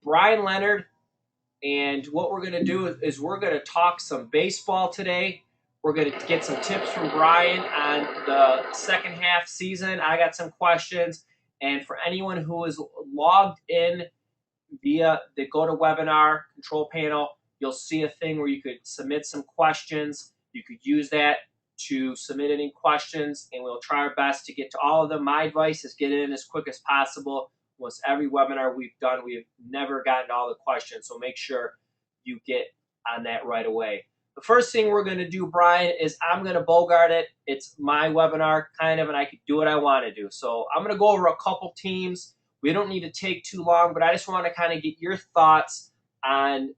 Bryan Leonard, and what we're going to do is we're going to talk some baseball today. We're going to get some tips from Bryan on the second half season. I got some questions, and for anyone who is logged in via the GoToWebinar control panel, you'll see a thing where you could submit some questions. You could use that to submit any questions, and we'll try our best to get to all of them. My advice is get in as quick as possible. Almost every webinar we've done, we've never gotten to all the questions, so make sure you get on that right away. The first thing we're going to do, Bryan, is I'm going to bogart it. It's my webinar, kind of, and I can do what I want to do. So I'm going to go over a couple teams. We don't need to take too long, but I just want to kind of get your thoughts on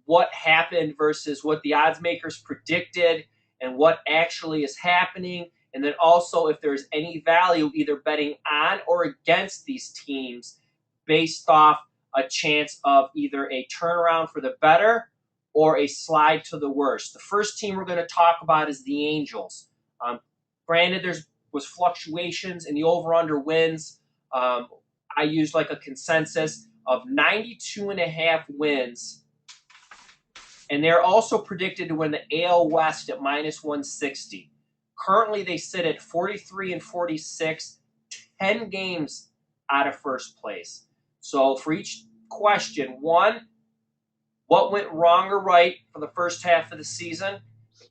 what happened versus what the odds makers predicted and what actually is happening. And then also if there's any value either betting on or against these teams based off a chance of either a turnaround for the better or a slide to the worst. The first team we're going to talk about is the Angels. Granted, there was fluctuations in the over-under wins. I used like a consensus of 92.5 wins. And they're also predicted to win the AL West at -160. Currently, they sit at 43-46, 10 games out of first place. So for each question, one, what went wrong or right for the first half of the season?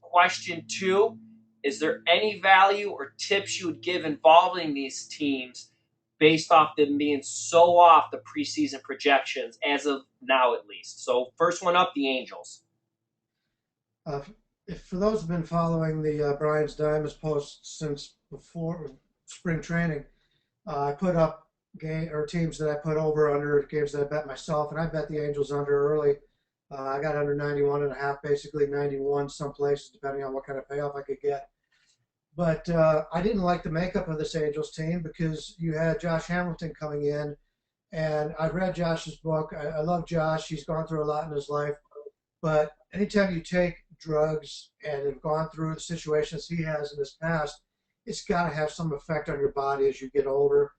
Question two, is there any value or tips you would give involving these teams based off them being so off the preseason projections as of now at least? So first one up, the Angels. If for those who've been following the Brian's Diamonds post since before spring training, I put up teams that I put over under games that I bet myself, and I bet the Angels under early. I got under 91.5, basically 91 some places, depending on what kind of payoff I could get. But I didn't like the makeup of this Angels team because you had Josh Hamilton coming in, and I read Josh's book. I love Josh. He's gone through a lot in his life. But anytime you take drugs and have gone through the situations he has in his past, it's got to have some effect on your body as you get older.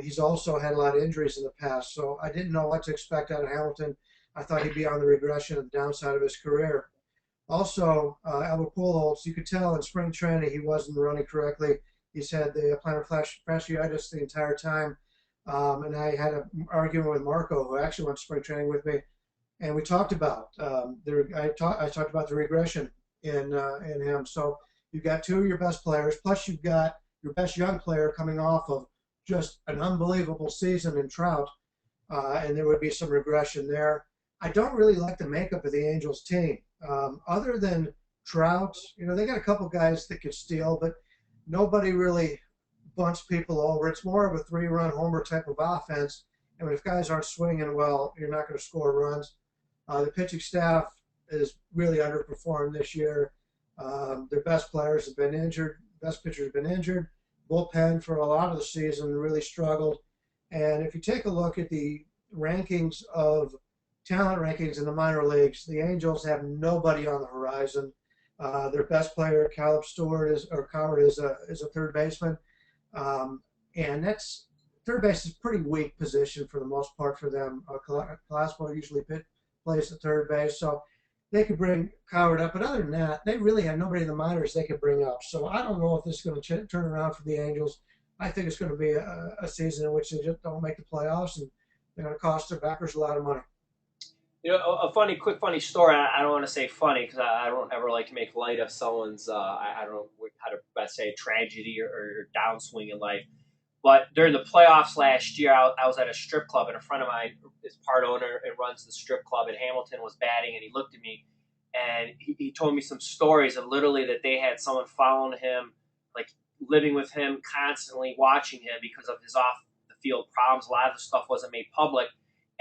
He's also had a lot of injuries in the past, so I didn't know what to expect out of Hamilton. I thought he'd be on the regression of the downside of his career. Also, Albert Pujols, you could tell in spring training he wasn't running correctly. He's had the plantar fasciitis the entire time. And I had an argument with Marco, who actually went to spring training with me, and we talked about I talked about the regression in him. So you've got two of your best players, plus you've got your best young player coming off of just an unbelievable season in Trout, and there would be some regression there. I don't really like the makeup of the Angels team. Other than Trout, they got a couple guys that could steal, but nobody really bunts people over. It's more of a 3-run homer type of offense. And if guys aren't swinging well, you're not going to score runs. The pitching staff is really underperformed this year. Their best players have been injured. Best pitchers have been injured. Bullpen for a lot of the season really struggled. And if you take a look at the rankings of talent rankings in the minor leagues, the Angels have nobody on the horizon. Their best player, Coward, is a third baseman, and that's third base is a pretty weak position for the most part for them. Velasco usually plays at third base, so they could bring Coward up. But other than that, they really have nobody in the minors they could bring up. So I don't know if this is going to turn around for the Angels. I think it's going to be a season in which they just don't make the playoffs, and they're going to cost their backers a lot of money. A quick funny story. I don't want to say funny because I don't ever like to make light of someone's, I don't know how to best say, tragedy or downswing in life. But during the playoffs last year, I was at a strip club, and a friend of mine is part owner and runs the strip club, and Hamilton was batting, and he looked at me, and he told me some stories of literally that they had someone following him, like living with him constantly, watching him because of his off-the-field problems. A lot of the stuff wasn't made public.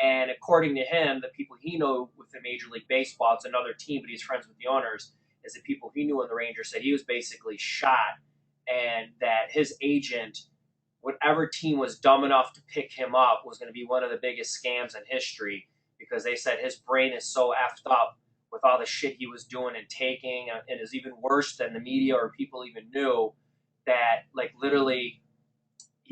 And according to him, the people he knew within Major League Baseball, it's another team, but he's friends with the owners, is the people he knew in the Rangers said he was basically shot, and that his agent, whatever team was dumb enough to pick him up, was going to be one of the biggest scams in history, because they said his brain is so effed up with all the shit he was doing and taking, and is even worse than the media or people even knew, that like literally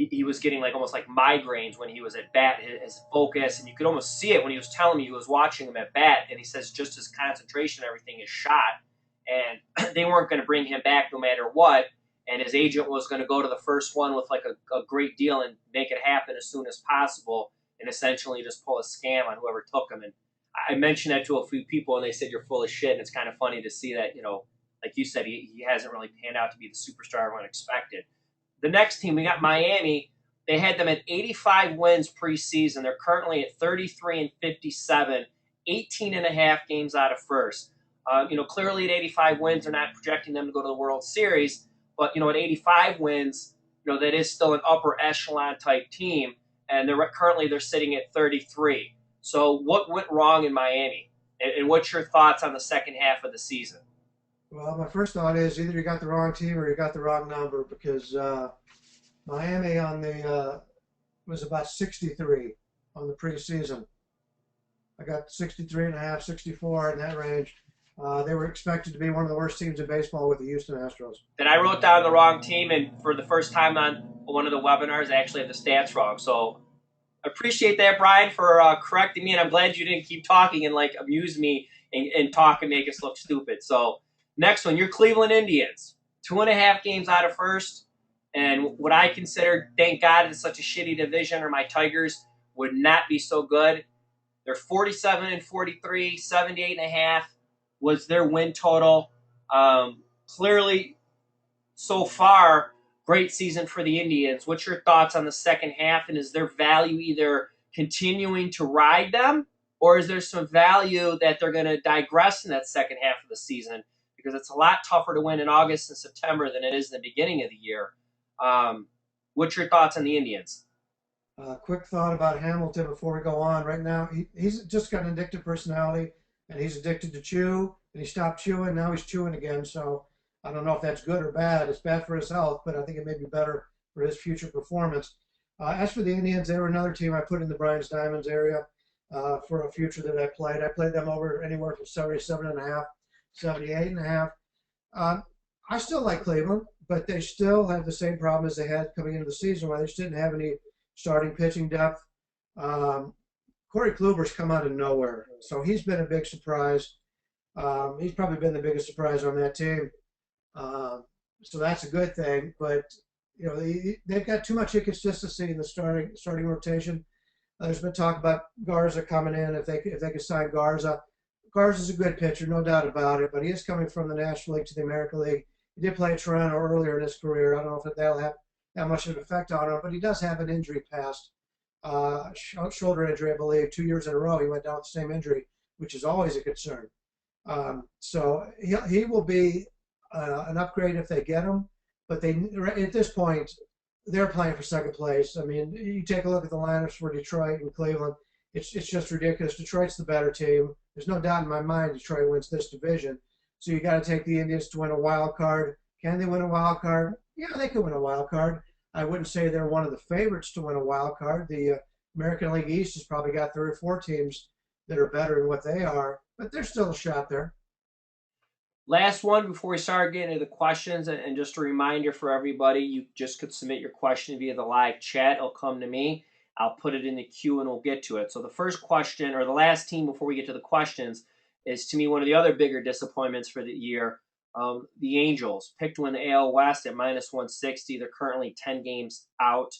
he was getting like almost like migraines when he was at bat, his focus, and you could almost see it when he was telling me he was watching him at bat, and he says just his concentration, everything is shot, and they weren't going to bring him back no matter what, and his agent was going to go to the first one with like a great deal and make it happen as soon as possible, and essentially just pull a scam on whoever took him. And I mentioned that to a few people, and they said you're full of shit, and it's kind of funny to see that, like you said, he hasn't really panned out to be the superstar everyone expected. The next team, we got Miami. They had them at 85 wins preseason. They're currently at 33-57, 18 and a half games out of first. Clearly at 85 wins, they're not projecting them to go to the World Series. But, at 85 wins, that is still an upper echelon type team. And they're sitting at 33. So what went wrong in Miami? And what's your thoughts on the second half of the season? Well, my first thought is either you got the wrong team or you got the wrong number, because Miami on the was about 63 on the preseason. I got 63 and a half, 64 in that range. They were expected to be one of the worst teams in baseball with the Houston Astros. Then I wrote down the wrong team, and for the first time on one of the webinars, I actually have the stats wrong. So I appreciate that, Brian, for correcting me, and I'm glad you didn't keep talking and like amuse me and talk and make us look stupid. So next one, your Cleveland Indians, 2.5 games out of first, and what I consider, thank God it's such a shitty division, or my Tigers would not be so good. They're 47-43, 78 and a half was their win total. Clearly, so far, great season for the Indians. What's your thoughts on the second half, and is there value either continuing to ride them, or is there some value that they're going to digress in that second half of the season? Because it's a lot tougher to win in August and September than it is in the beginning of the year. What's your thoughts on the Indians? Quick thought about Hamilton before we go on. Right now, he's just got an addictive personality, and he's addicted to chew, and he stopped chewing. Now he's chewing again. So I don't know if that's good or bad. It's bad for his health, but I think it may be better for his future performance. As for the Indians, they were another team I put in the Brian's Diamonds area for a future that I played. I played them over anywhere from 77 and a half, 78 and a half. I still like Cleveland, but they still have the same problem as they had coming into the season, where they just didn't have any starting pitching depth. Corey Kluber's come out of nowhere, so he's been a big surprise. He's probably been the biggest surprise on that team. So that's a good thing, but they've got too much inconsistency in the starting rotation. There's been talk about Garza coming in if they could sign Garza. Garza's a good pitcher, no doubt about it, but he is coming from the National League to the American League. He did play at Toronto earlier in his career. I don't know if that'll have that much of an effect on him, but he does have an injury past, shoulder injury, I believe, 2 years in a row. He went down with the same injury, which is always a concern. So he will be an upgrade if they get him, but at this point, they're playing for second place. I mean, you take a look at the lineups for Detroit and Cleveland. It's just ridiculous. Detroit's the better team. There's no doubt in my mind Detroit wins this division. So you got to take the Indians to win a wild card. Can they win a wild card? Yeah, they could win a wild card. I wouldn't say they're one of the favorites to win a wild card. The American League East has probably got 3 or 4 teams that are better than what they are, but there's still a shot there. Last one before we start getting into the questions, and just a reminder for everybody, you just could submit your question via the live chat. It'll come to me. I'll put it in the queue and we'll get to it. So the first question, or the last team before we get to the questions, is to me one of the other bigger disappointments for the year. The Angels picked to win the AL West at -160. They're currently 10 games out.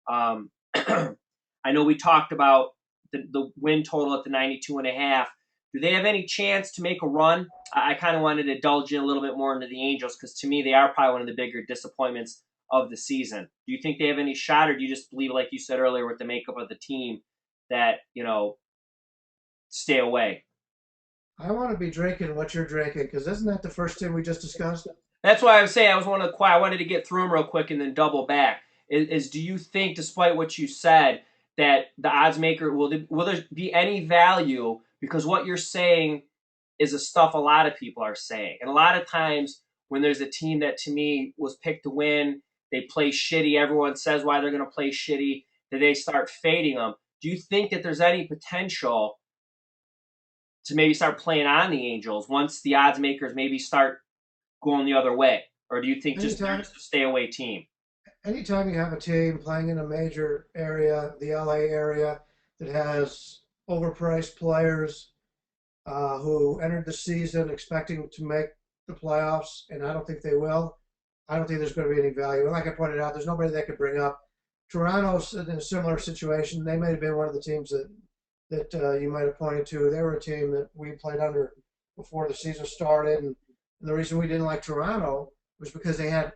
I know we talked about the win total at the 92.5. Do they have any chance to make a run? I kind of wanted to indulge in a little bit more into the Angels, because to me they are probably one of the bigger disappointments of the season. Do you think they have any shot, or do you just believe, like you said earlier, with the makeup of the team, that, stay away? I want to be drinking what you're drinking, because isn't that the first team we just discussed? That's why I was saying I wanted to get through them real quick and then double back. Do you think, despite what you said, that the odds maker will there be any value? Because what you're saying is the stuff a lot of people are saying, and a lot of times when there's a team that to me was picked to win, they play shitty. Everyone says why they're going to play shitty. That they start fading them. Do you think that there's any potential to maybe start playing on the Angels once the odds makers maybe start going the other way? Or do you think just they're just a stay away team? anytime you have a team playing in a major area, the LA area, that has overpriced players who entered the season expecting to make the playoffs, and I don't think they will. I don't think there's going to be any value. And like I pointed out, there's nobody they could bring up. Toronto's in a similar situation. They may have been one of the teams that you might have pointed to. They were a team that we played under before the season started, and the reason we didn't like Toronto was because they had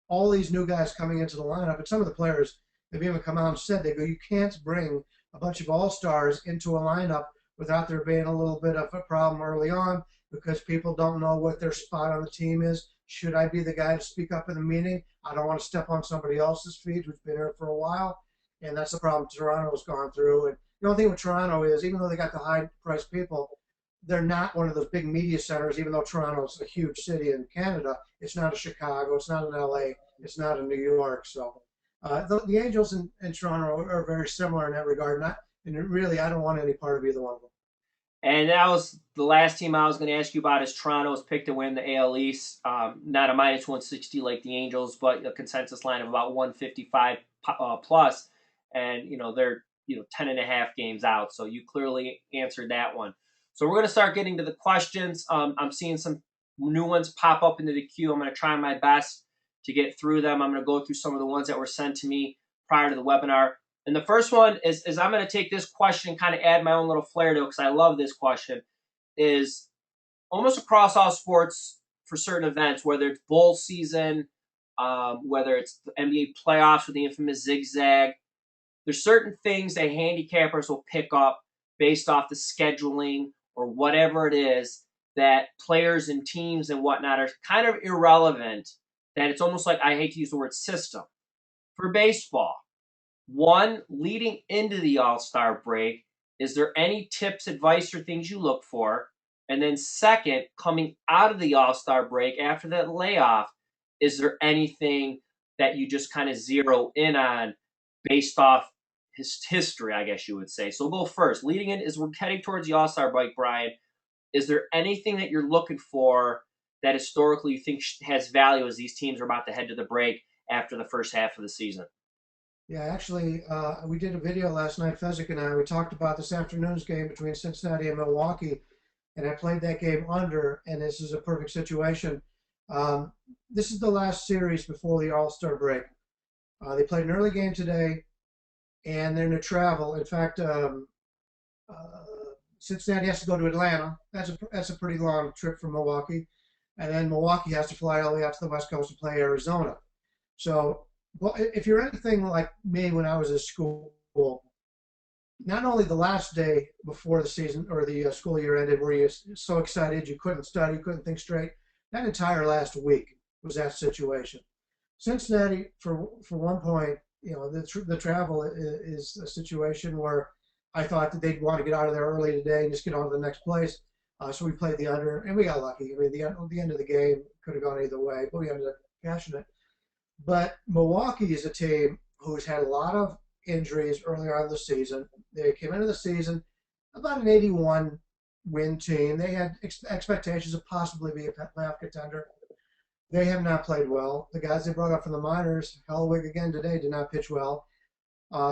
all these new guys coming into the lineup, and some of the players have even come out and said, they go, you can't bring a bunch of all-stars into a lineup without there being a little bit of a problem early on, because people don't know what their spot on the team is. Should I be the guy to speak up in the meeting? I don't want to step on somebody else's feet who's been here for a while, and that's the problem Toronto's gone through. And the only thing with Toronto is, even though they got the high-priced people, they're not one of those big media centers, even though Toronto's a huge city in Canada. It's not a Chicago. It's not an LA. It's not a New York. So the Angels and Toronto are very similar in that regard. And really, I don't want any part of either one of them. And that was the last team I was going to ask you about. Is Toronto's picked to win the AL East. Not a minus 160 like the Angels, but a consensus line of about 155 plus. And, they're 10.5 games out. So you clearly answered that one. So we're going to start getting to the questions. I'm seeing some new ones pop up into the queue. I'm going to try my best to get through them. I'm going to go through some of the ones that were sent to me prior to the webinar. And the first one is I'm going to take this question and kind of add my own little flair to it because I love this question, is almost across all sports for certain events, whether it's bowl season, whether it's the NBA playoffs with the infamous zigzag, there's certain things that handicappers will pick up based off the scheduling or whatever it is that players and teams and whatnot are kind of irrelevant, that it's almost like, I hate to use the word system. For baseball, one, leading into the All-Star break, is there any tips, advice, or things you look for? And then second, coming out of the All-Star break after that layoff, is there anything that you just kind of zero in on based off his history, I guess you would say? So we'll go first. Leading in, as we're heading towards the All-Star break, Bryan, is there anything that you're looking for that historically you think has value as these teams are about to head to the break after the first half of the season? Yeah, actually, we did a video last night, Fezzik and I. We talked about this afternoon's game between Cincinnati and Milwaukee, and I played that game under, and this is a perfect situation. This is the last series before the All-Star break. They played an early game today, and they're going to travel. In fact, Cincinnati has to go to Atlanta. That's a pretty long trip from Milwaukee. And then Milwaukee has to fly all the way out to the West Coast to play Arizona. So, well, if you're anything like me when I was at school, not only the last day before the season or the school year ended were you so excited you couldn't study, couldn't think straight, that entire last week was that situation. Cincinnati, for one point, the travel is a situation where I thought that they'd want to get out of there early today and just get on to the next place. So we played the under, and we got lucky. I mean, the end of the game could have gone either way, but we ended up cashing it. But Milwaukee is a team who's had a lot of injuries earlier on in the season. They came into the season about an 81 win team. They had expectations of possibly being a playoff contender. They have not played well. The guys they brought up from the minors, Hellwig again today, did not pitch well.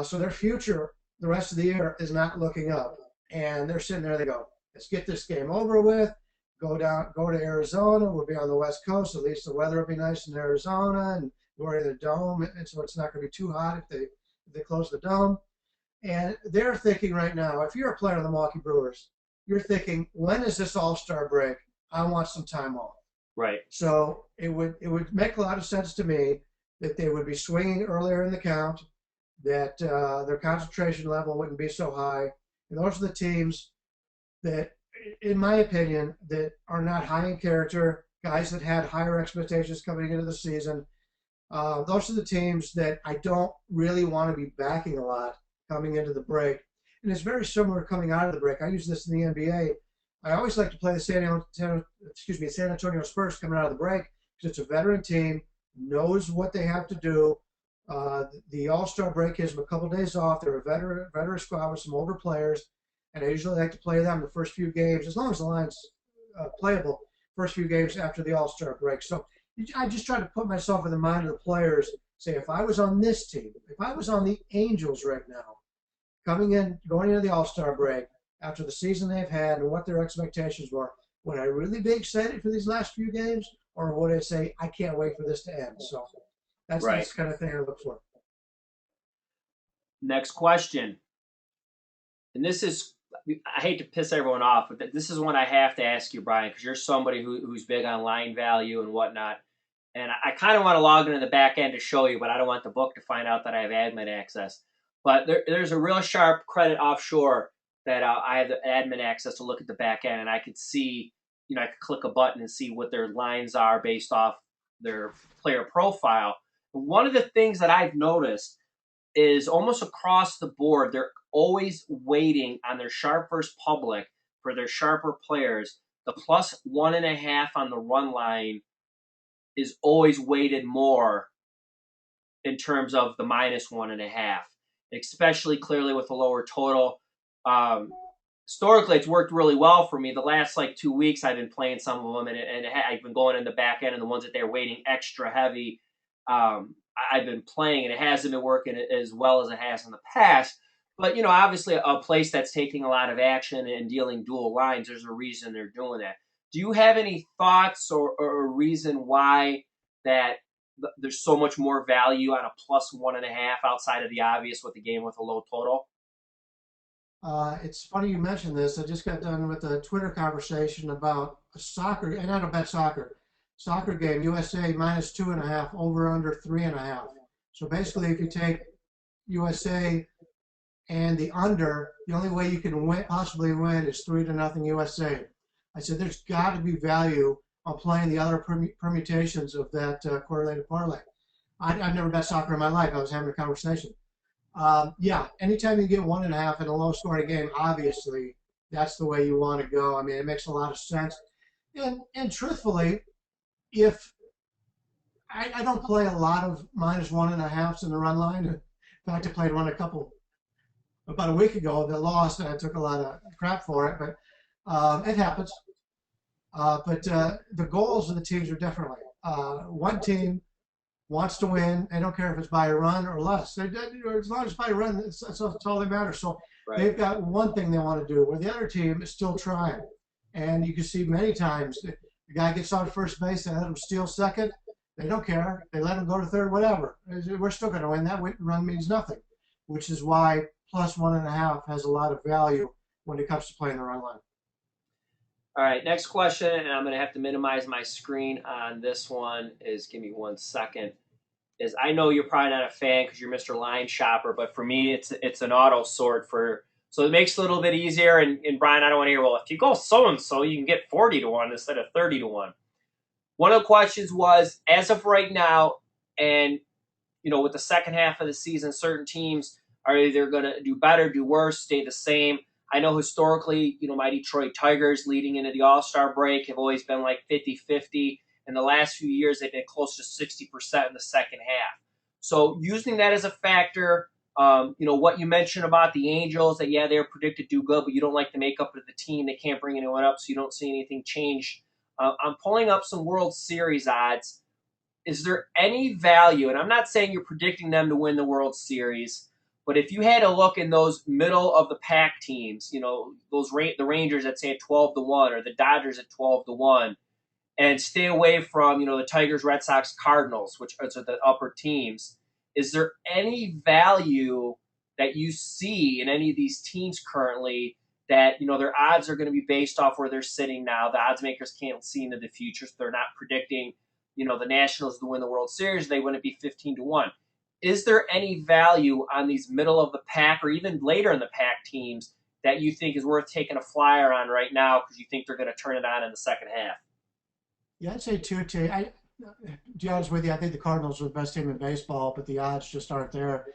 So their future the rest of the year is not looking up. And they're sitting there, they go, let's get this game over with, go to Arizona. We'll be on the West Coast. At least the weather will be nice in Arizona, and we're in the dome, and so it's not going to be too hot if they close the dome. And they're thinking right now, if you're a player on the Milwaukee Brewers, you're thinking, when is this All-Star break? I want some time off. Right. So it would make a lot of sense to me that they would be swinging earlier in the count, that their concentration level wouldn't be so high. And those are the teams that, in my opinion, that are not high in character, guys that had higher expectations coming into the season. Those are the teams that I don't really want to be backing a lot coming into the break. And it's very similar coming out of the break. I use this in the NBA. I always like to play the San Antonio Spurs coming out of the break because it's a veteran team, knows what they have to do. The All-Star break gives them a couple days off. They're a veteran squad with some older players, and I usually like to play them the first few games, as long as the line's playable, first few games after the All-Star break. So I just try to put myself in the mind of the players say if I was on this team, if I was on the Angels right now, going into the All-Star break, after the season they've had and what their expectations were, would I really be excited for these last few games, or would I say, I can't wait for this to end? So that's Right. the kind of thing I look for. Next question. And this is, I hate to piss everyone off, but this is one I have to ask you, Bryan, because you're somebody who's big on line value and whatnot. And I kind of want to log into the back end to show you, but I don't want the book to find out that I have admin access. But there's a real sharp credit offshore that I have the admin access to look at the back end, and I could see, I could click a button and see what their lines are based off their player profile. And one of the things that I've noticed is almost across the board, they're always waiting on their sharpest public for their sharper players. The +1.5 on the run line is always weighted more in terms of the -1.5, especially clearly with a lower total. Historically, it's worked really well for me. The last 2 weeks, I've been playing some of them, and I've been going in the back end, and the ones that they're weighting extra heavy, I've been playing, and it hasn't been working as well as it has in the past. But, obviously a place that's taking a lot of action and dealing dual lines, there's a reason they're doing that. Do you have any thoughts or a reason why that there's so much more value on a +1.5 outside of the obvious with the game with a low total? It's funny you mentioned this. I just got done with a Twitter conversation about a soccer, and I don't bet soccer game, USA -2.5, over under 3.5. So basically, if you take USA and the under, the only way you can possibly win is 3-0 USA. I said there's got to be value on playing the other permutations of that correlated parlay. I've never bet soccer in my life. I was having a conversation. Yeah, anytime you get 1.5 in a low-scoring game, obviously that's the way you want to go. I mean, it makes a lot of sense. And truthfully, if I don't play a lot of -1.5s in the run line. In fact, I played one about a week ago that lost, and I took a lot of crap for it, but it happens. But the goals of the teams are differently. One team wants to win. They don't care if it's by a run or less. As long as it's by a run, that's all that matters. So Right. They've got one thing they want to do, where the other team is still trying. And you can see many times the guy gets on first base, they let him steal second. They don't care. They let him go to third, whatever. We're still going to win. That run means nothing, which is why +1.5 has a lot of value when it comes to playing the run line. All right, next question, and I'm going to have to minimize my screen on this one. Give me 1 second. I know you're probably not a fan because you're Mr. Line Shopper, but for me, it's an auto sort so it makes it a little bit easier. And Bryan, I don't want to hear, well, if you go so and so, you can get 40-1 instead of 30-1. One of the questions was, as of right now, and with the second half of the season, certain teams are either going to do better, do worse, stay the same. I know historically, my Detroit Tigers leading into the All-Star break have always been like 50-50. In the last few years, they've been close to 60% in the second half. So using that as a factor, what you mentioned about the Angels, that, yeah, they're predicted to do good, but you don't like the makeup of the team. They can't bring anyone up, so you don't see anything change. I'm pulling up some World Series odds. Is there any value, and I'm not saying you're predicting them to win the World Series, but if you had to look in those middle of the pack teams, the Rangers at say 12-1 or the Dodgers at 12-1, and stay away from the Tigers, Red Sox, Cardinals, which are the upper teams, is there any value that you see in any of these teams currently that their odds are going to be based off where they're sitting now? The odds makers can't see into the future, so they're not predicting the Nationals to win the World Series. They wouldn't be 15-1. Is there any value on these middle of the pack or even later in the pack teams that you think is worth taking a flyer on right now because you think they're going to turn it on in the second half? Yeah, I'd say to be honest with you, I think the Cardinals are the best team in baseball, but the odds just aren't there.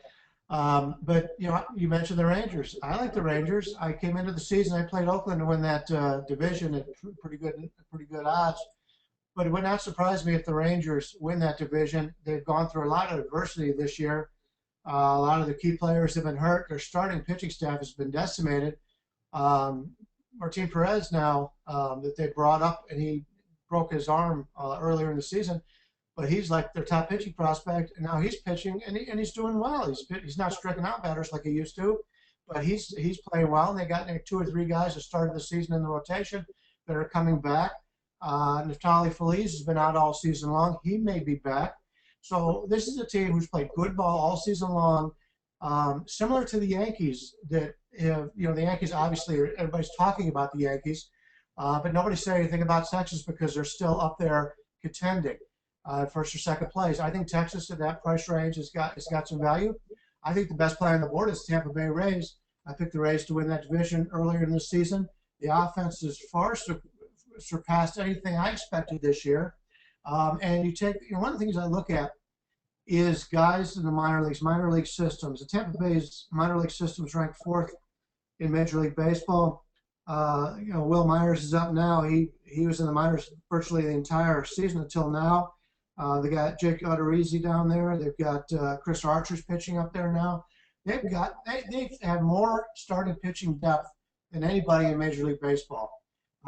But you mentioned the Rangers. I like the Rangers. I came into the season, I played Oakland to win that division at pretty good odds. But it would not surprise me if the Rangers win that division. They've gone through a lot of adversity this year. A lot of the key players have been hurt. Their starting pitching staff has been decimated. Martin Perez now that they brought up, and he broke his arm earlier in the season. but he's like their top pitching prospect, and now he's pitching, and he's doing well. He's not striking out batters like he used to, but he's playing well. And they got like 2 or 3 guys that started the season in the rotation that are coming back. Neftali Feliz has been out all season long. He may be back. So this is a team who's played good ball all season long, similar to the Yankees. That the Yankees obviously everybody's talking about the Yankees, but nobody's saying anything about Texas because they're still up there contending first or second place. I think Texas at that price range has got some value. I think the best player on the board is Tampa Bay Rays. I picked the Rays to win that division earlier in the season. The offense has far surpassed anything I expected this year. And you take one of the things I look at is guys in the minor league systems. The Tampa Bay's minor league system is ranked 4th in Major League Baseball. Will Myers is up now. He was in the minors virtually the entire season until now. They got Jake Odorizzi down there. They've got Chris Archer's pitching up there now. They have more starting pitching depth than anybody in Major League Baseball.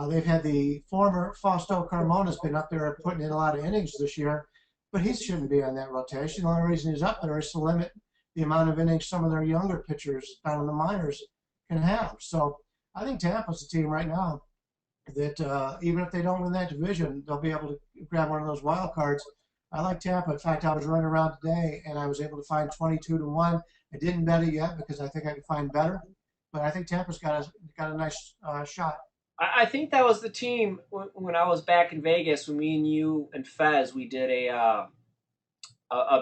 They've had the former Fausto Carmona's been up there putting in a lot of innings this year, but he shouldn't be on that rotation. The only reason he's up there is to limit the amount of innings some of their younger pitchers down in the minors can have. So I think Tampa's a team right now that even if they don't win that division, they'll be able to grab one of those wild cards. I like Tampa. In fact, I was running around today and I was able to find 22-1. I didn't bet it yet because I think I can find better, but I think Tampa's got a nice shot. I think that was the team when I was back in Vegas. When me and you and Fez, we did a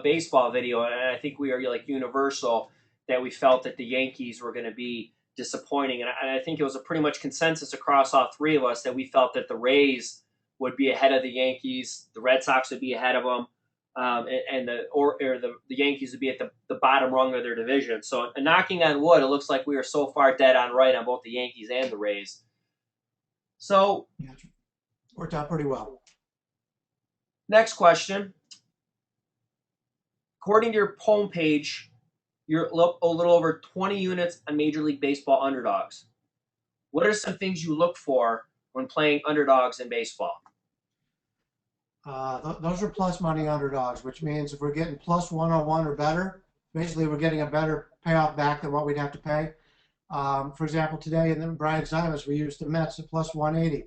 baseball video, and I think we are like universal that we felt that the Yankees were going to be disappointing, and I think it was a pretty much consensus across all three of us that we felt that the Rays would be ahead of the Yankees, the Red Sox would be ahead of them, and the Yankees would be at the bottom rung of their division. So, knocking on wood, it looks like we are so far dead on right on both the Yankees and the Rays. So, yeah, worked out pretty well. Next question. According to your homepage, you're a little over 20 units on Major League Baseball underdogs. What are some things you look for when playing underdogs in baseball? Those are plus money underdogs, which means if we're getting plus 101 or better, basically we're getting a better payoff back than what we'd have to pay. For example, today in the Bryan's Diamonds, we used the Mets at plus 180.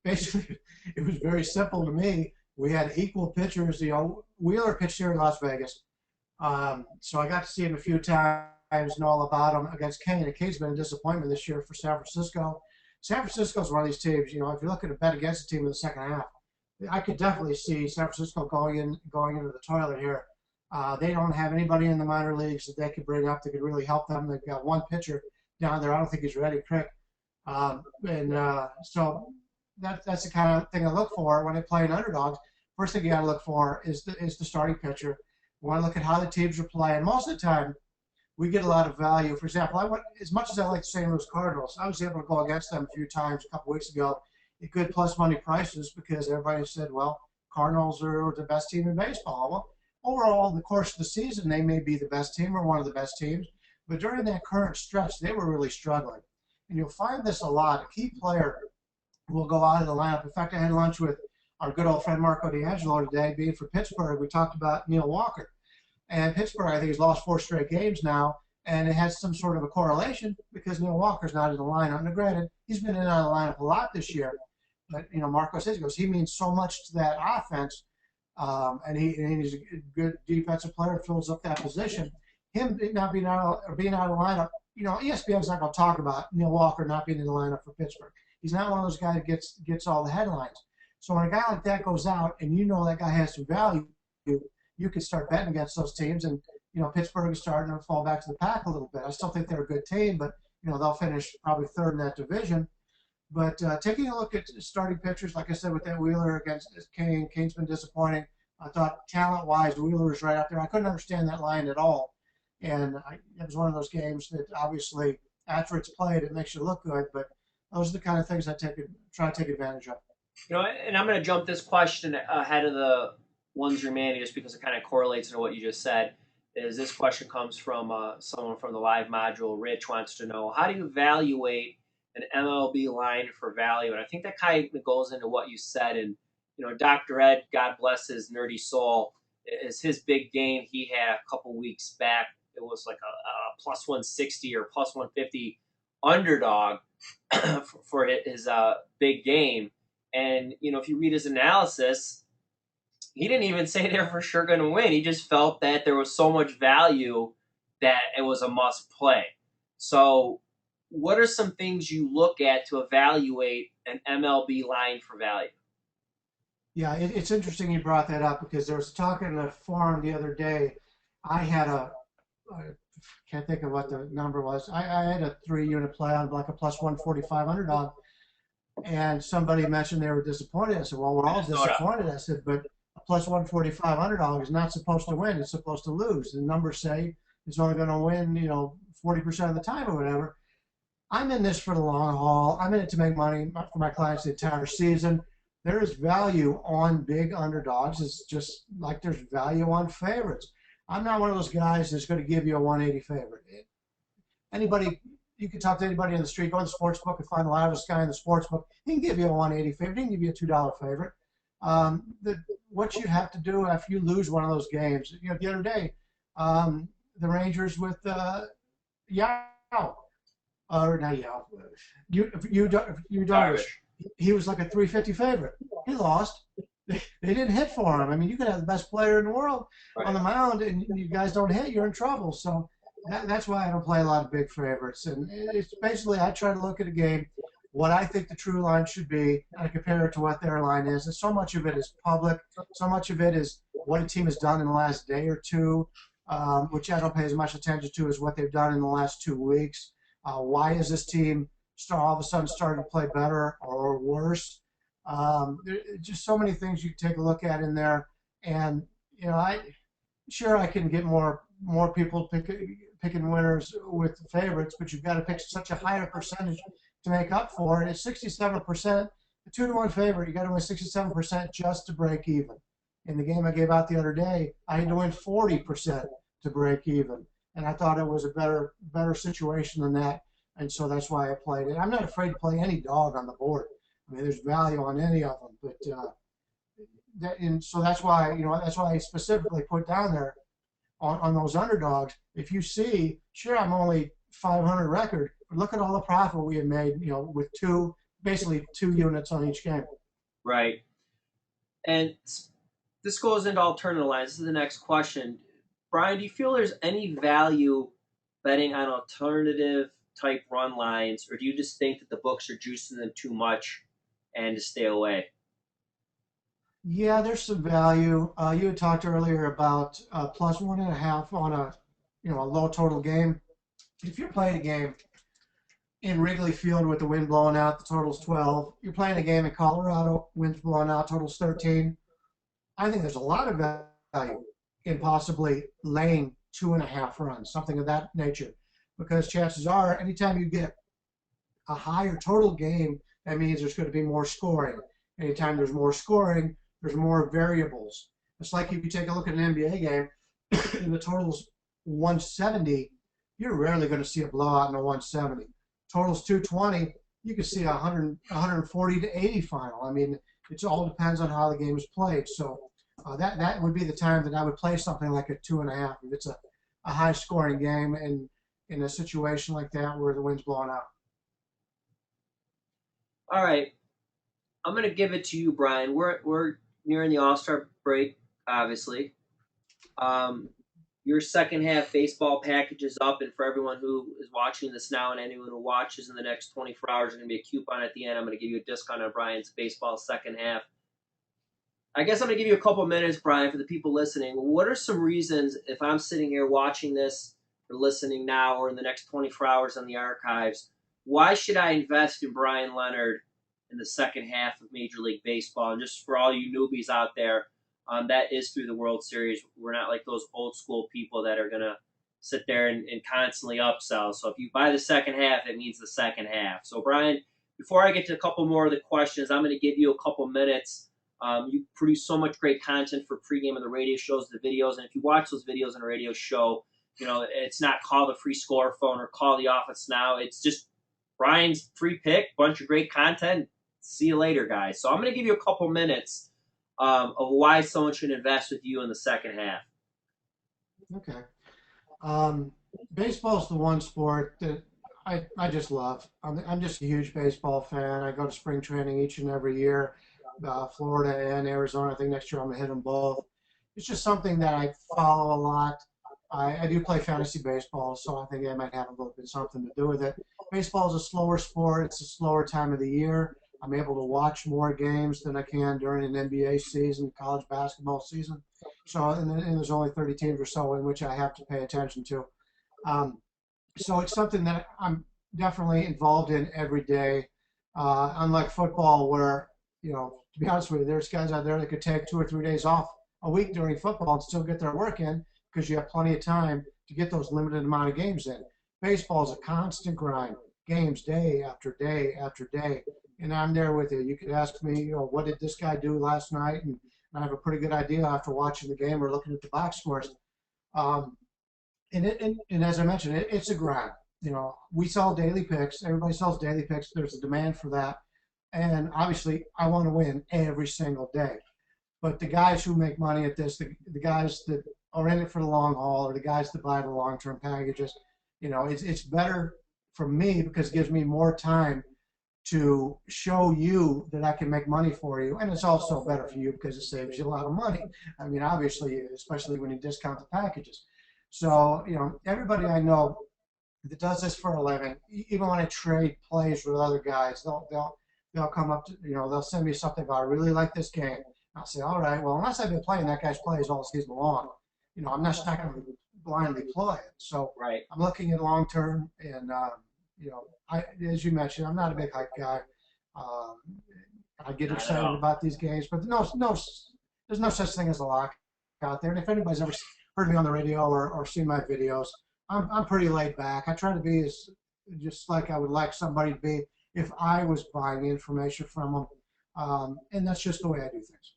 Basically, it was very simple to me. We had equal pitchers. Wheeler pitched here in Las Vegas. So I got to see him a few times, know all about him against Kane. And Kane's been a disappointment this year for San Francisco. San Francisco's one of these teams, if you're looking to bet against a team in the second half, I could definitely see San Francisco going into the toilet here. They don't have anybody in the minor leagues that they could bring up that could really help them. They've got one pitcher down there. I don't think he's ready, Crick. So that's the kind of thing I look for when I play an underdog. First thing you got to look for is the starting pitcher. We want to look at how the teams are playing. Most of the time, we get a lot of value. For example, as much as I like the St. Louis Cardinals, I was able to go against them a few times a couple weeks ago at good plus money prices because everybody said, well, Cardinals are the best team in baseball. Well, overall, in the course of the season, they may be the best team or one of the best teams, but during that current stretch, they were really struggling. And you'll find this a lot. A key player will go out of the lineup. In fact, I had lunch with our good old friend Marco D'Angelo today, being for Pittsburgh. We talked about Neil Walker. And Pittsburgh, I think, has lost 4 straight games now, and it has some sort of a correlation because Neil Walker's not in the lineup. Now, granted, he's been in and out of the lineup a lot this year, but, Marco says, he means so much to that offense, and he's a good defensive player, fills up that position. Him not being out of the lineup, ESPN's not going to talk about Neil Walker not being in the lineup for Pittsburgh. He's not one of those guys that gets all the headlines. So when a guy like that goes out and that guy has some value, you can start betting against those teams. And, Pittsburgh is starting to fall back to the pack a little bit. I still think they're a good team, but, they'll finish probably third in that division. But taking a look at starting pitchers, like I said, with that Wheeler against Kane, Kane's been disappointing. I thought talent-wise, Wheeler was right out there. I couldn't understand that line at all. And it was one of those games that obviously, after it's played, it makes you look good. But those are the kind of things I try to take advantage of. And I'm going to jump this question ahead of the ones remaining just because it kind of correlates to what you just said. This question comes from someone from the live module. Rich wants to know, how do you evaluate an MLB line for value? And I think that kind of goes into what you said in Dr. Ed, God bless his nerdy soul, is his big game he had a couple weeks back. It was like a plus 160 or plus 150 underdog for his big game. And, if you read his analysis, he didn't even say they were for sure going to win. He just felt that there was so much value that it was a must play. So what are some things you look at to evaluate an MLB line for value? Yeah, it's interesting you brought that up because there was talk in a forum the other day. I had I can't think of what the number was. I had a 3-unit play on like a plus 145 underdog, and somebody mentioned they were disappointed. I said, well, we're all disappointed. I said, but a plus 145 underdog is not supposed to win. It's supposed to lose. The numbers say it's only going to win, 40% of the time or whatever. I'm in this for the long haul. I'm in it to make money for my clients the entire season. There is value on big underdogs. It's just like there's value on favorites. I'm not one of those guys that's going to give you a 180 favorite. Anybody, you can talk to anybody in the street, go to the sports book and find the loudest guy in the sports book. He can give you a 180 favorite. He can give you a $2 favorite. What you have to do after you lose one of those games, the other day, the Rangers with Yao, or not Yao, you Darvish. He was like a 350 favorite. He lost. They didn't hit for him. I mean, you could have the best player in the world on the mound, and you guys don't hit, you're in trouble. So that's why I don't play a lot of big favorites. And it's basically I try to look at a game, what I think the true line should be, and I compare it to what their line is. And so much of it is public. So much of it is what a team has done in the last day or two, which I don't pay as much attention to as what they've done in the last 2 weeks. Why is this team all of a sudden starting to play better or worse? Just so many things you can take a look at in there. And, I can get more people picking winners with the favorites, but you've got to pick such a higher percentage to make up for it. It's 67%. The 2-to-1 favorite, you got to win 67% just to break even. In the game I gave out the other day, I had to win 40% to break even. And I thought it was a better situation than that. And so that's why I played it. I'm not afraid to play any dog on the board. I mean, there's value on any of them. But so that's why I specifically put down there on those underdogs. If you see, sure, I'm only 500 record, but look at all the profit we have made, with basically two units on each game. Right. And this goes into alternative lines. This is the next question. Bryan, do you feel there's any value betting on alternative type run lines, or do you just think that the books are juicing them too much and to stay away? Yeah, there's some value. You had talked earlier about plus 1.5 on a low total game. If you're playing a game in Wrigley Field with the wind blowing out, the total's 12. You're playing a game in Colorado, wind's blowing out, total's 13. I think there's a lot of value in possibly laying 2.5 runs, something of that nature. Because chances are, anytime you get a higher total game, that means there's going to be more scoring. Anytime there's more scoring, there's more variables. It's like if you take a look at an NBA game and the total's 170, you're rarely going to see a blowout in a 170. Total's 220, you can see 140 to 80 final. I mean, it all depends on how the game is played. So that would be the time that I would play something like a 2.5 if it's a high scoring game and in a situation like that where the wind's blowing out. All right. I'm going to give it to you, Bryan. We're nearing the All-Star break, obviously. Your second half baseball package is up, and for everyone who is watching this now and anyone who watches in the next 24 hours, there's going to be a coupon at the end. I'm going to give you a discount on Bryan's baseball second half. I guess I'm going to give you a couple minutes, Bryan, for the people listening. What are some reasons, if I'm sitting here watching this or listening now or in the next 24 hours on the archives, why should I invest in Bryan Leonard in the second half of Major League Baseball? And just for all you newbies out there, that is through the World Series. We're not like those old school people that are going to sit there and constantly upsell. So if you buy the second half, it means the second half. So, Bryan, before I get to a couple more of the questions, I'm going to give you a couple minutes. You produce so much great content for pregame and the radio shows, the videos. And if you watch those videos on a radio show, it's not call the free score phone or call the office now. It's just Bryan's free pick, bunch of great content. See you later, guys. So I'm going to give you a couple minutes of why someone should invest with you in the second half. Okay. Baseball is the one sport that I just love. I'm just a huge baseball fan. I go to spring training each and every year, Florida and Arizona. I think next year I'm going to hit them both. It's just something that I follow a lot. I do play fantasy baseball, so I think it might have a little bit something to do with it. Baseball is a slower sport. It's a slower time of the year. I'm able to watch more games than I can during an NBA season, college basketball season. So, and there's only 30 teams or so in which I have to pay attention to. So it's something that I'm definitely involved in every day. Unlike football, where, to be honest with you, there's guys out there that could take 2 or 3 days off a week during football and still get their work in because you have plenty of time to get those limited amount of games in. Baseball is a constant grind, games day after day after day. And I'm there with you. You could ask me, what did this guy do last night? And I have a pretty good idea after watching the game or looking at the box scores. And as I mentioned, it's a grind. We sell daily picks. Everybody sells daily picks. There's a demand for that. And obviously, I want to win every single day. But the guys who make money at this, the guys that are in it for the long haul, or the guys that buy the long-term packages, it's better for me because it gives me more time to show you that I can make money for you. And it's also better for you because it saves you a lot of money. I mean, obviously, especially when you discount the packages. So, everybody I know that does this for a living, even when I trade plays with other guys, they'll come up to, they'll send me something about, I really like this game. I'll say, all right, well, unless I've been playing that guy's plays all season long, I'm not going to blindly play it. So Right. I'm looking at long term, and as you mentioned, I'm not a big hype guy. I get excited about these games, but there's no such thing as a lock out there. And if anybody's ever heard me on the radio or seen my videos, I'm pretty laid back. I try to be just like I would like somebody to be if I was buying information from them. And that's just the way I do things.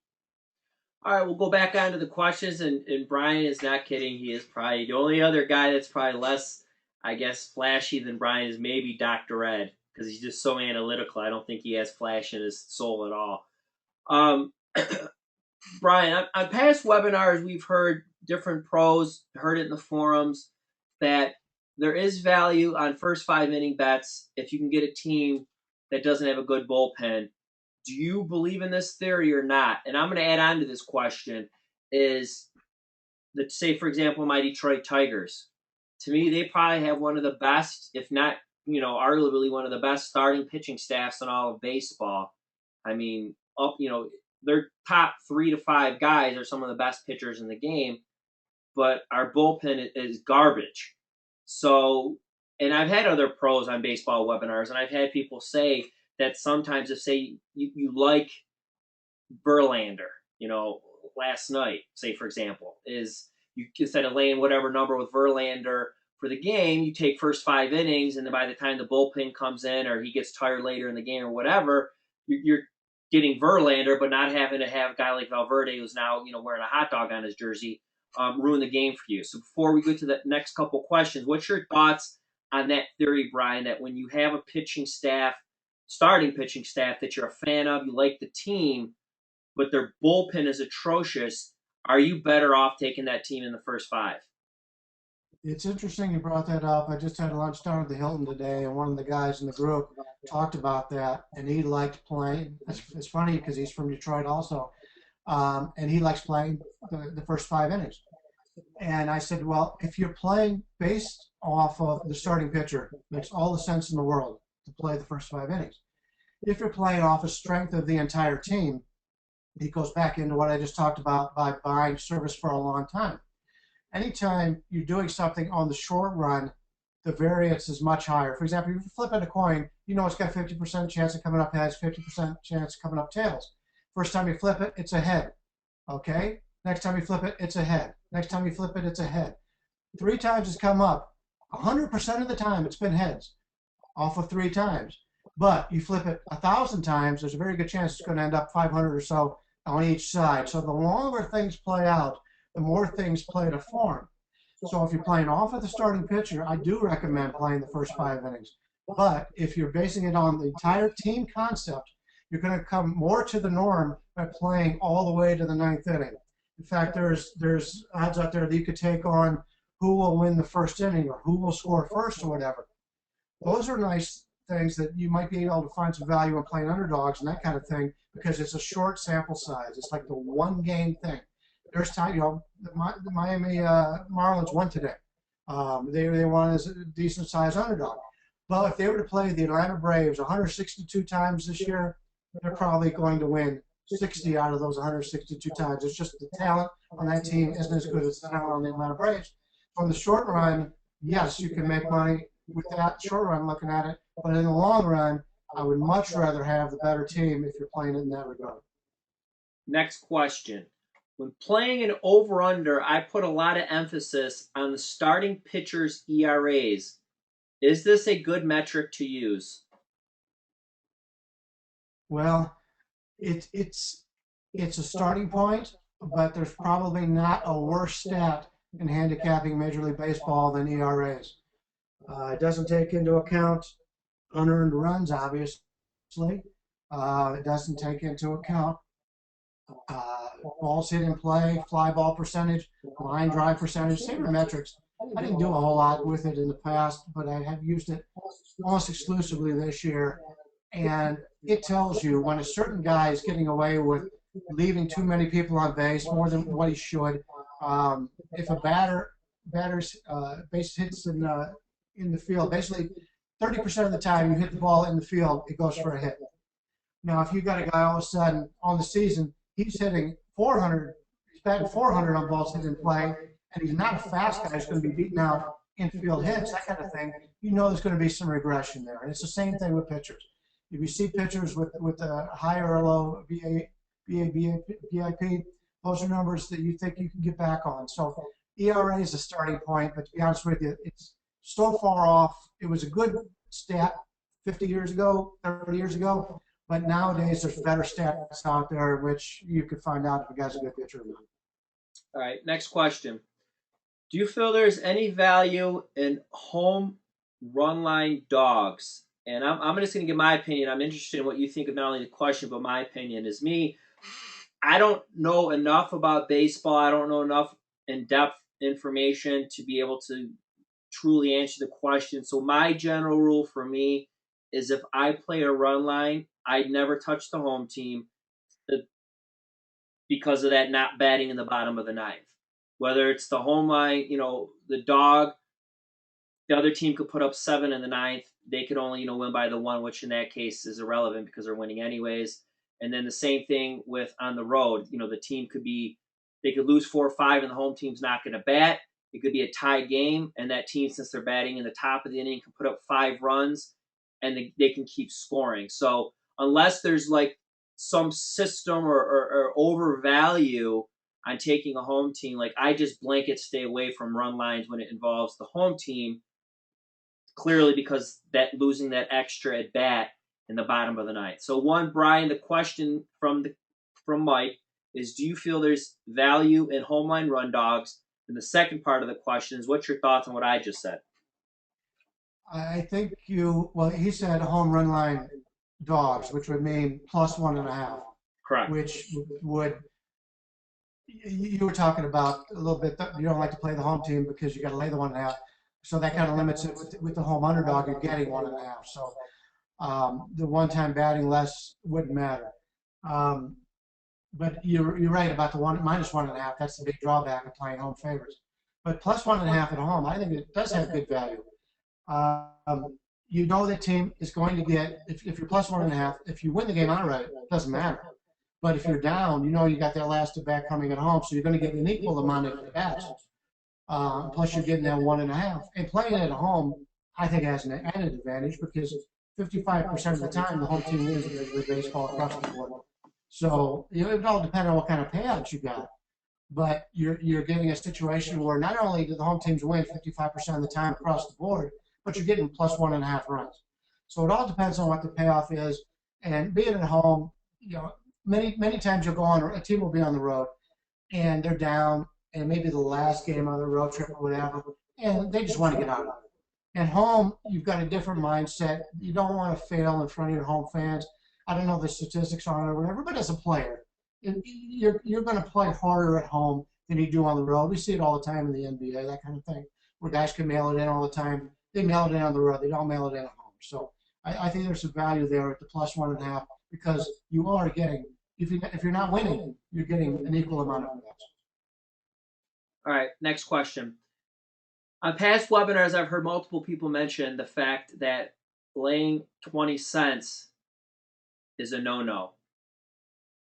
All right, we'll go back on to the questions, and Brian is not kidding. He is probably the only other guy that's probably less, I guess, flashy than Brian is maybe Dr. Ed, because he's just so analytical. I don't think he has flash in his soul at all. Brian, on past webinars, we've heard different pros, heard it in the forums, that there is value on first 5-inning bets if you can get a team that doesn't have a good bullpen. Do you believe in this theory or not? And I'm going to add on to this question is that, say, for example, my Detroit Tigers. To me, they probably have one of the best, if not, arguably one of the best starting pitching staffs in all of baseball. I mean, their top 3 to 5 guys are some of the best pitchers in the game, but our bullpen is garbage. So, and I've had other pros on baseball webinars, and I've had people say that sometimes if, say, you like Verlander, last night, say, for example, is you instead of laying whatever number with Verlander for the game, you take first 5 innings, and then by the time the bullpen comes in or he gets tired later in the game or whatever, you're getting Verlander, but not having to have a guy like Valverde, who's now wearing a hot dog on his jersey, ruin the game for you. So before we go to the next couple questions, what's your thoughts on that theory, Brian, that when you have a starting pitching staff that you're a fan of, you like the team, but their bullpen is atrocious, are you better off taking that team in the first 5? It's interesting you brought that up. I just had lunch down at the Hilton today, and one of the guys in the group talked about that, and he liked playing. It's funny because he's from Detroit also, and he likes playing the first 5 innings. And I said, well, if you're playing based off of the starting pitcher, it makes all the sense in the world to play the first 5 innings. If you're playing off of strength of the entire team, it goes back into what I just talked about by buying service for a long time. Anytime you're doing something on the short run, the variance is much higher. For example, if you're flipping a coin, it's got 50% chance of coming up heads, 50% chance of coming up tails. First time you flip it, it's a head. Okay? Next time you flip it, it's a head. Next time you flip it, it's a head. 3 times it's come up. 100% of the time it's been heads off of 3 times. But you flip it 1,000 times, there's a very good chance it's going to end up 500 or so on each side. So the longer things play out, the more things play to form. So if you're playing off of the starting pitcher, I do recommend playing the first 5 innings. But if you're basing it on the entire team concept, you're going to come more to the norm by playing all the way to the ninth inning. In fact, there's odds out there that you could take on who will win the first inning or who will score first or whatever. Those are nice things that you might be able to find some value in playing underdogs and that kind of thing because it's a short sample size. It's like the one game thing. There's time, the Miami Marlins won today. They won as a decent sized underdog. Well, if they were to play the Atlanta Braves 162 times this year, they're probably going to win 60 out of those 162 times. It's just the talent on that team isn't as good as the talent on the Atlanta Braves. From the short run, yes, you can make money with that short run looking at it, but in the long run, I would much rather have the better team if you're playing it in that regard. Next question. When playing an over-under, I put a lot of emphasis on the starting pitchers' ERAs. Is this a good metric to use? Well, it's a starting point, but there's probably not a worse stat in handicapping Major League Baseball than ERAs. It doesn't take into account unearned runs, obviously. It doesn't take into account balls hit in play, fly ball percentage, line drive percentage, same metrics. I didn't do a whole lot with it in the past, but I have used it almost exclusively this year. And it tells you when a certain guy is getting away with leaving too many people on base, more than what he should. If a batter's base hits in the field, basically 30% of the time you hit the ball in the field, it goes for a hit. Now, if you got a guy all of a sudden on the season, he's hitting 400, he's batting 400 on balls hit in play, and he's not a fast guy who's going to be beating out infield hits, that kind of thing, you know there's going to be some regression there. And it's the same thing with pitchers. If you see pitchers with a high or low BIP, those are numbers that you think you can get back on. So ERA is a starting point, but to be honest with you, it's so far off. It was a good stat 50 years ago, 30 years ago, but nowadays there's better stats out there which you could find out if a guy's a good pitcher or not. All right, next question. Do you feel there's any value in home run line dogs? And I'm just going to give my opinion. I'm interested in what you think of not only the question, but my opinion is me. I don't know enough about baseball. I don't know enough in-depth information to be able to truly answer the question. So my general rule for me is if I play a run line, I'd never touch the home team because of that not batting in the bottom of the ninth. Whether it's the home line, the dog, the other team could put up 7 in the ninth. They could only, win by the 1, which in that case is irrelevant because they're winning anyways. And then the same thing with on the road. The team they could lose 4 or 5 and the home team's not going to bat. It could be a tie game, and that team, since they're batting in the top of the inning, can put up 5 runs, and they can keep scoring. So unless there's like some system or overvalue on taking a home team, like I just blanket stay away from run lines when it involves the home team, clearly because that losing that extra at bat in the bottom of the ninth. So Brian, the question from Mike is, do you feel there's value in home line run dogs? And the second part of the question is, what's your thoughts on what I just said? I think he said home run line dogs, which would mean plus 1.5. Correct. Which would, you were talking about a little bit, you don't like to play the home team because you got to lay the 1.5. So that kind of limits it with the home underdog, you're getting 1.5. So the one-time batting less wouldn't matter. But you're right about the minus 1.5. That's the big drawback of playing home favorites. But plus 1.5 at home, I think it does have good value. The team is going to get, if you're plus 1.5, if you win the game outright, it doesn't matter. But if you're down, you got that last at bat coming at home, so you're going to get an equal amount of at bats. Plus you're getting that 1.5. And playing at home, I think has an added advantage because 55% of the time the home team wins in Major League Baseball across the board. So it all depends on what kind of payouts you got. But you're getting a situation where not only do the home teams win 55% of the time across the board, but you're getting plus 1.5 runs. So it all depends on what the payoff is. And being at home, many times you'll go on, a team will be on the road, and they're down, and maybe the last game on the road trip or whatever, and they just want to get out of it. At home, you've got a different mindset. You don't want to fail in front of your home fans. I don't know the statistics on it or whatever, but as a player, you're going to play harder at home than you do on the road. We see it all the time in the NBA, that kind of thing, where guys can mail it in all the time. They mail it in on the road. They don't mail it in at home. So I think there's some value there at the +1.5 because you are getting, if you're not winning, you're getting an equal amount of bets. All right, next question. On past webinars, I've heard multiple people mention the fact that laying 20 cents is a no-no.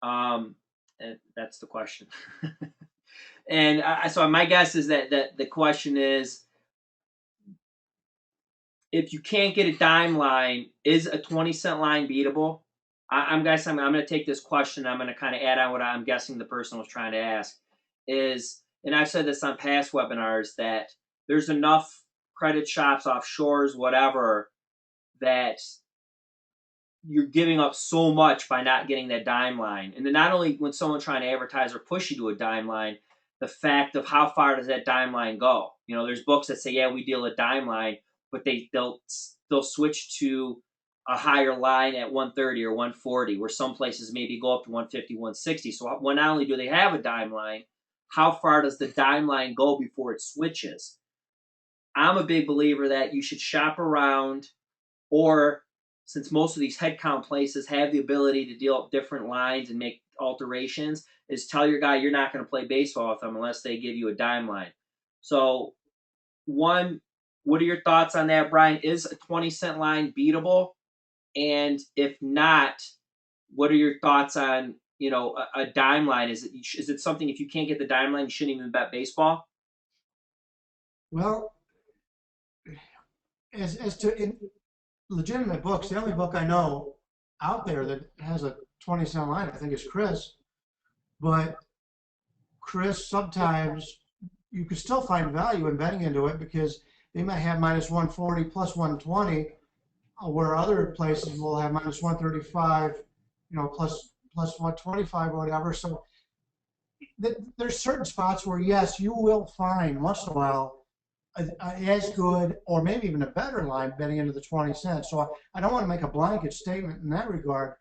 And that's the question. And so my guess is that the question is, if you can't get a dime line, is a 20-cent line beatable? I'm guessing I'm going to take this question. I'm going to kind of add on what I'm guessing the person was trying to ask is, and I've said this on past webinars, that there's enough credit shops, offshores, whatever, that you're giving up so much by not getting that dime line. And then not only when someone's trying to advertise or push you to a dime line, the fact of how far does that dime line go? You know, there's books that say, yeah, we deal a dime line, but they'll switch to a higher line at 130 or 140, where some places maybe go up to 150, 160. So when not only do they have a dime line, how far does the dime line go before it switches? I'm a big believer that you should shop around, or since most of these head count places have the ability to deal up different lines and make alterations, is tell your guy you're not going to play baseball with them unless they give you a dime line. So, one, what are your thoughts on that, Brian? Is a 20-cent line beatable? And if not, what are your thoughts on, you know, a dime line? Is it something, if you can't get the dime line, you shouldn't even bet baseball? Well, as to in legitimate books, the only book I know out there that has a 20-cent line, I think, is Chris. But Chris, sometimes you can still find value in betting into it because they might have -140 +120, where other places will have -135, you know, plus 125 or whatever. So there's certain spots where, yes, you will find once in a while as good or maybe even a better line betting into the 20 cents. So I don't want to make a blanket statement in that regard.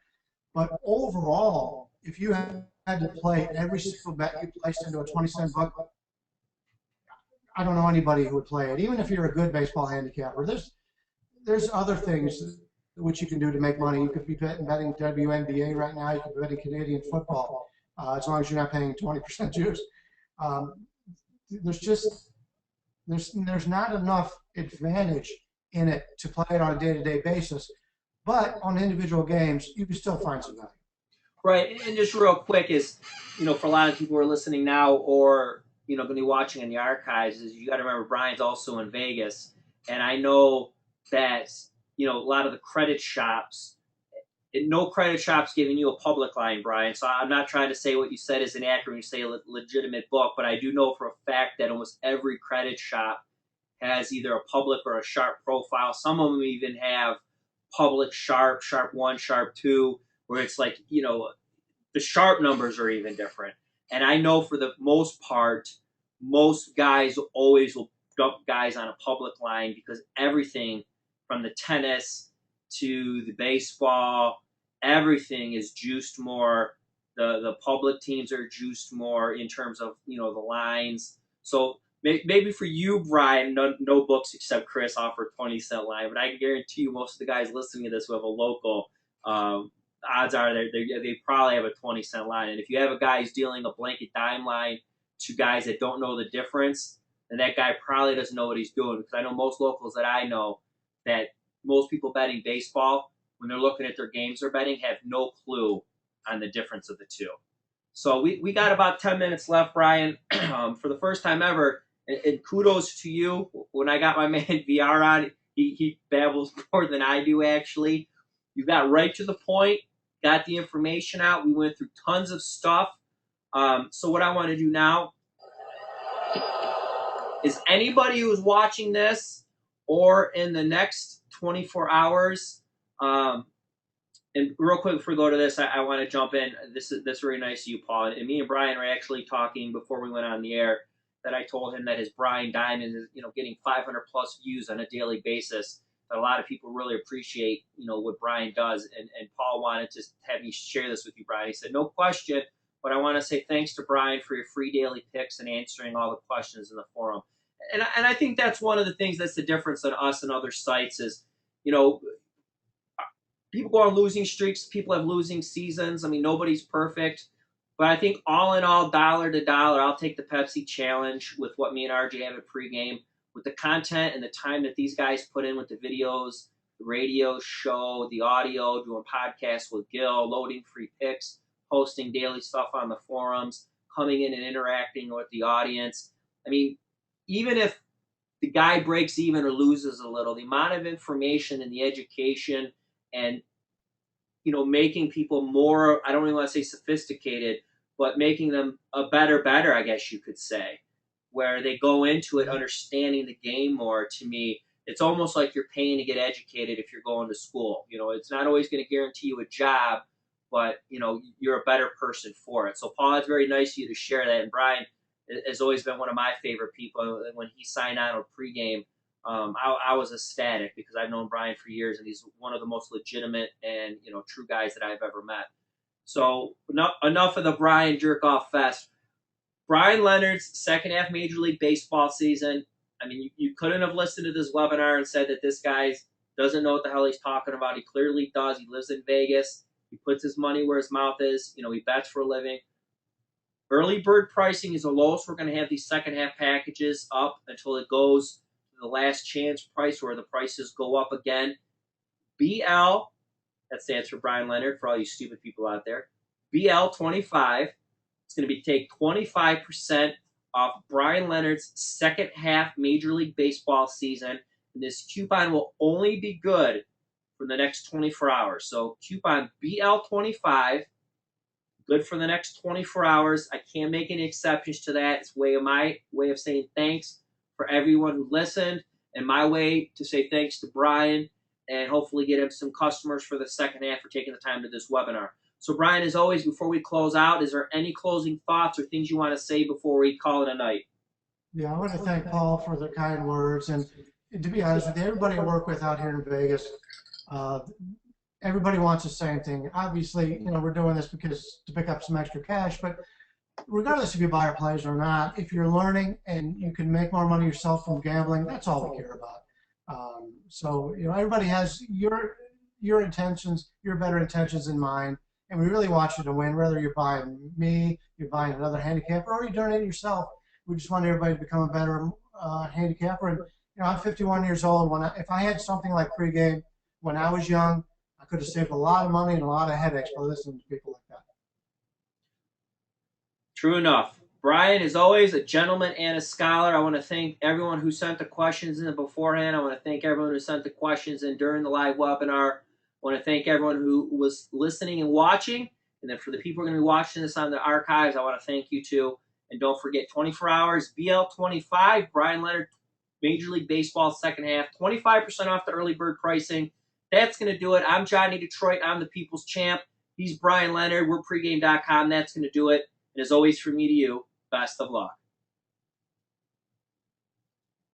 But overall, if you had to play every single bet you placed into a 20-cent book, I don't know anybody who would play it, even if you're a good baseball handicapper. There's other things which you can do to make money. You could be betting WNBA right now. You could be betting Canadian football, as long as you're not paying 20% juice. There's not enough advantage in it to play it on a day-to-day basis. But on individual games, you can still find some value. Right, and just real quick is, you know, for a lot of people who are listening now or, you know, going to be watching in the archives, is you got to remember Brian's also in Vegas. And I know that, you know, a lot of the credit shops, no credit shop's giving you a public line, Brian. So I'm not trying to say what you said is inaccurate when you say a legitimate book, but I do know for a fact that almost every credit shop has either a public or a sharp profile. Some of them even have public sharp 1, sharp 2, where it's like, you know, the sharp numbers are even different. And I know for the most part, most guys always will dump guys on a public line because everything from the tennis to the baseball, everything is juiced more. The public teams are juiced more in terms of, you know, the lines. So maybe for you, Brian, no books except Chris offer 20-cent line, but I can guarantee you most of the guys listening to this who have a local, odds are they probably have a 20-cent line. And if you have a guy who's dealing a blanket dime line to guys that don't know the difference, then that guy probably doesn't know what he's doing. Because I know most locals that I know, that most people betting baseball, when they're looking at their games they're betting, have no clue on the difference of the two. So we got about 10 minutes left, Brian. For the first time ever, and kudos to you. When I got my man VR on, he babbles more than I do, actually. You got right to the point, got the information out. We went through tons of stuff. So what I want to do now is anybody who's watching this or in the next 24 hours, and real quick before we go to this, I want to jump in. This is very nice of you, Paul. And me and Brian are actually talking before we went on the air that I told him that his Brian Diamond is, you know, getting 500 plus views on a daily basis. That a lot of people really appreciate, you know, what Brian does. And Paul wanted to have me share this with you, Brian. He said, no question, but I want to say thanks to Bryan for your free daily picks and answering all the questions in the forum. And I think that's one of the things that's the difference on us and other sites is, you know, people go on losing streaks. People have losing seasons. I mean, nobody's perfect. But I think all in all, dollar to dollar, I'll take the Pepsi challenge with what me and RJ have at pregame, with the content and the time that these guys put in with the videos, the radio show, the audio, doing podcasts with Gil, loading free picks, posting daily stuff on the forums, coming in and interacting with the audience. I mean, even if the guy breaks even or loses a little, the amount of information and the education and, you know, making people more, I don't even want to say sophisticated, but making them a better, I guess you could say, where they go into it understanding the game more. To me, it's almost like you're paying to get educated if you're going to school. You know, it's not always going to guarantee you a job, but, you know, you're a better person for it. So, Paul, it's very nice of you to share that. And Bryan has always been one of my favorite people. When he signed on with pregame, I was ecstatic because I've known Bryan for years, and he's one of the most legitimate and, you know, true guys that I've ever met. So enough of the Bryan jerk-off fest. Bryan Leonard's second half Major League Baseball season. I mean, you couldn't have listened to this webinar and said that this guy doesn't know what the hell he's talking about. He clearly does. He lives in Vegas. He puts his money where his mouth is. You know, he bets for a living. Early bird pricing is the lowest. We're going to have these second half packages up until it goes to the last chance price where the prices go up again. BL, that stands for Bryan Leonard for all you stupid people out there. BL25. It's going to be take 25% off Bryan Leonard's second half Major League Baseball season. And this coupon will only be good for the next 24 hours. So coupon BL25, good for the next 24 hours. I can't make any exceptions to that. It's my way of saying thanks for everyone who listened, and my way to say thanks to Bryan and hopefully get him some customers for the second half for taking the time to this webinar. So, Bryan, as always, before we close out, is there any closing thoughts or things you want to say before we call it a night? Yeah, I want to thank Paul for the kind words. And to be honest with you, everybody I work with out here in Vegas, everybody wants the same thing. Obviously, you know, we're doing this because to pick up some extra cash, but regardless if you buy our plays or not, if you're learning and you can make more money yourself from gambling, that's all we care about. So, you know, everybody has your intentions, your better intentions in mind, and we really want you to win, whether you're buying me, you're buying another handicapper, or you're doing it yourself. We just want everybody to become a better handicapper. And, you know, I'm 51 years old. If I had something like pregame when I was young, I could have saved a lot of money and a lot of headaches by listening to people like that. True enough. Bryan, as always, a gentleman and a scholar. I want to thank everyone who sent the questions in beforehand. I want to thank everyone who sent the questions in during the live webinar. I want to thank everyone who was listening and watching. And then for the people who are going to be watching this on the archives, I want to thank you too. And don't forget, 24 hours, BL25, Bryan Leonard, Major League Baseball second half, 25% off the early bird pricing. That's going to do it. I'm Johnny Detroit. I'm the People's Champ. He's Bryan Leonard. We're pregame.com. That's going to do it. And as always, from me to you, best of luck.